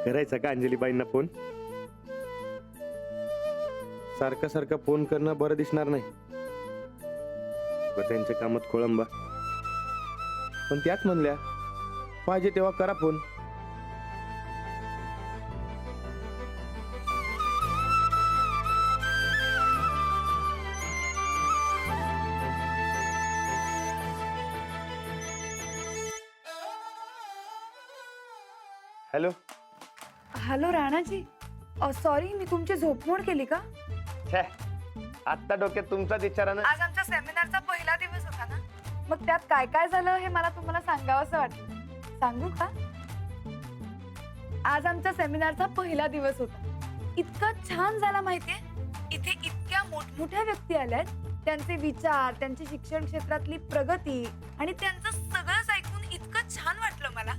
करायचा का अंजलीबाईंना फोन? सारखा सारखा फोन करणं बरं दिसणार नाही. त्यांच्या कामात खोळंबा. पण त्याच म्हणल्या पाहिजे तेव्हा करा phone. Hello. Hello Ranaji, sorry मी तुमची झोपमोड केली का? आत्ता डोक्यात तुमचाच विचारानं. आज आमच्या सेमिनारचा पहिला दिवस होता ना, मग त्यात काय काय झालं हे मला तुम्हाला सांगावंसं वाटलं. सांगू का? आज आमच्या सेमिनारचा पहिला दिवस होता. इतका छान झाला माहितीये. इथे इतक्या मोठमोठ्या व्यक्ती आल्यात. त्यांचे विचार, त्यांची शिक्षण क्षेत्रातली प्रगती आणि त्यांचं सगळंच ऐकून इतकं छान वाटलं मला.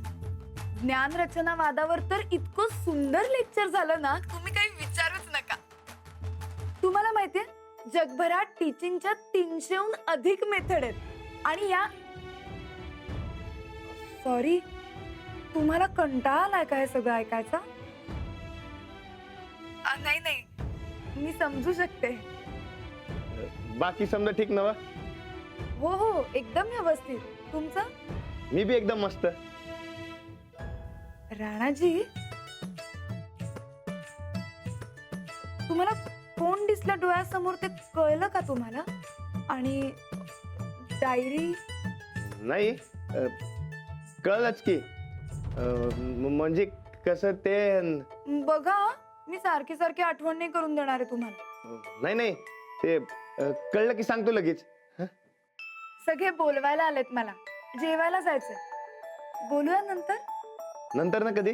ज्ञान रचना वादावर तर इतकं सुंदर लेक्चर झालं ना, तुम्ही काही विचारूच नका. तुम्हाला माहितीये जगभरात टीचिंगच्या 300हून अधिक मेथड आहेत आणि या सॉरी तुम्हाला कंटाळा आलाय का हे सगळं ऐकायचा? नाही नाही, मी समजू शकते. बाकी समजा ठीक नवा? हो हो एकदम व्यवस्थित. तुमचं? मी बी एकदम मस्त. राणाजी, तुम्हाला कोण दिसलं डोळ्यासमोर ते कळलं का तुम्हाला? आणि डायरी? नाही, कळलंच की. म्हणजे कसं ते बघा, मी सारखी सारखी आठवण नाही करून देणार आहे तुम्हाला. नाही नाही, ते कळलं की सांगतो लगेच. सगळे बोलवायला आलेत मला. जेवायला जायचंय. बोलूया नंतर? नंतर ना कधी?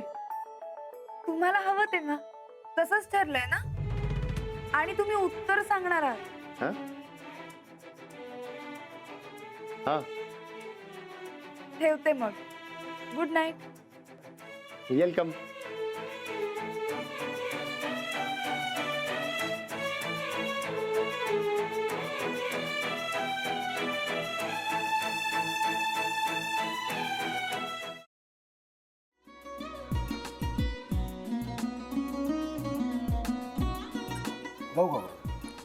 तुम्हाला हवं तेव्हा. तसंच ठरलंय ना? आणि तुम्ही उत्तर सांगणार आहात. हा, ठेवते मग. Good night. वेलकम. लावू का?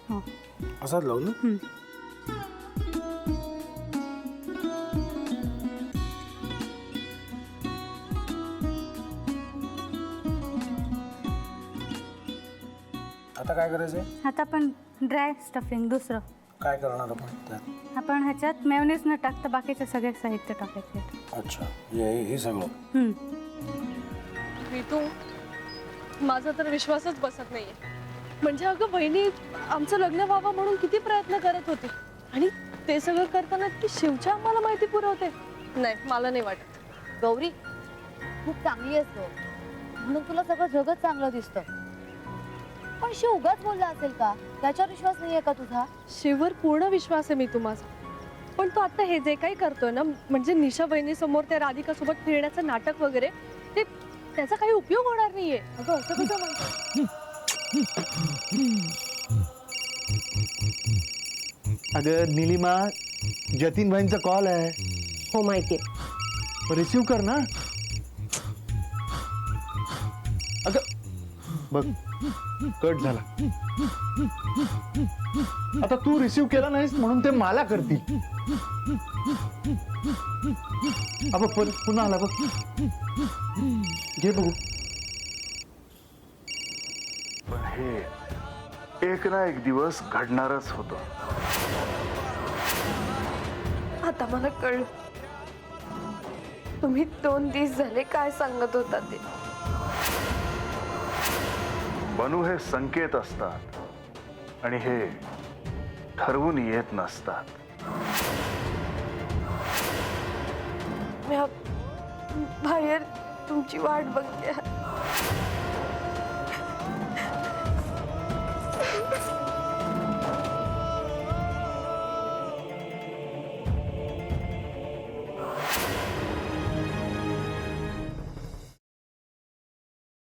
हो. असाच लावू ना? आता काय करायचंय? आता आपण ड्राय स्टफिंग दुसरं काय करणार आपण त्यात? आपण ह्याच्यात मेयोनीज न टाकता बाकीचे सगळे साहित्य टाकायचे. अच्छा, हे सगळं. ऋतू, माझा तर विश्वासच बसत नाहीये. म्हणजे अगं बहिणी आमचं लग्न व्हावं म्हणून किती प्रयत्न करत होते आणि ते सगळं करताना की शिवच्या आम्हाला माहिती पुरवते. नाही, मला नाही वाटत. गौरी खूप चांगली आहेस गं, म्हणून तुला सगळं जगच चांगलं दिसतं. पण शिव उगाच बोलला असेल का? त्याच्यावर विश्वास नाहीये का तुझा? शिववर पूर्ण विश्वास आहे मी तुम्हाला. पण तो आता हे जे काही करतोय ना, म्हणजे निशा बहिणी समोर त्या राधिका सोबत फिरण्याचं नाटक वगैरे, ते त्याचा काही उपयोग होणार नाहीये. अगं असं कसं म्हणतो? अगं निलिमा, जतीन भाईंचा कॉल आहे. हो माहितीये. रिसीव कर ना. अगं बघ, कट झाला. आता तू रिसीव केला नाहीस म्हणून ते मला करतील. अब पुन्हा आला बघ. घे बघू. पण हे एक ना एक दिवस घडणारच होतं. आता मला कळलं तुम्ही 2 दिवस झाले काय सांगत होता ते. बनू हे संकेत असतात आणि हे ठरवून येत नसतात. मी बाहेर तुमची वाट बघते.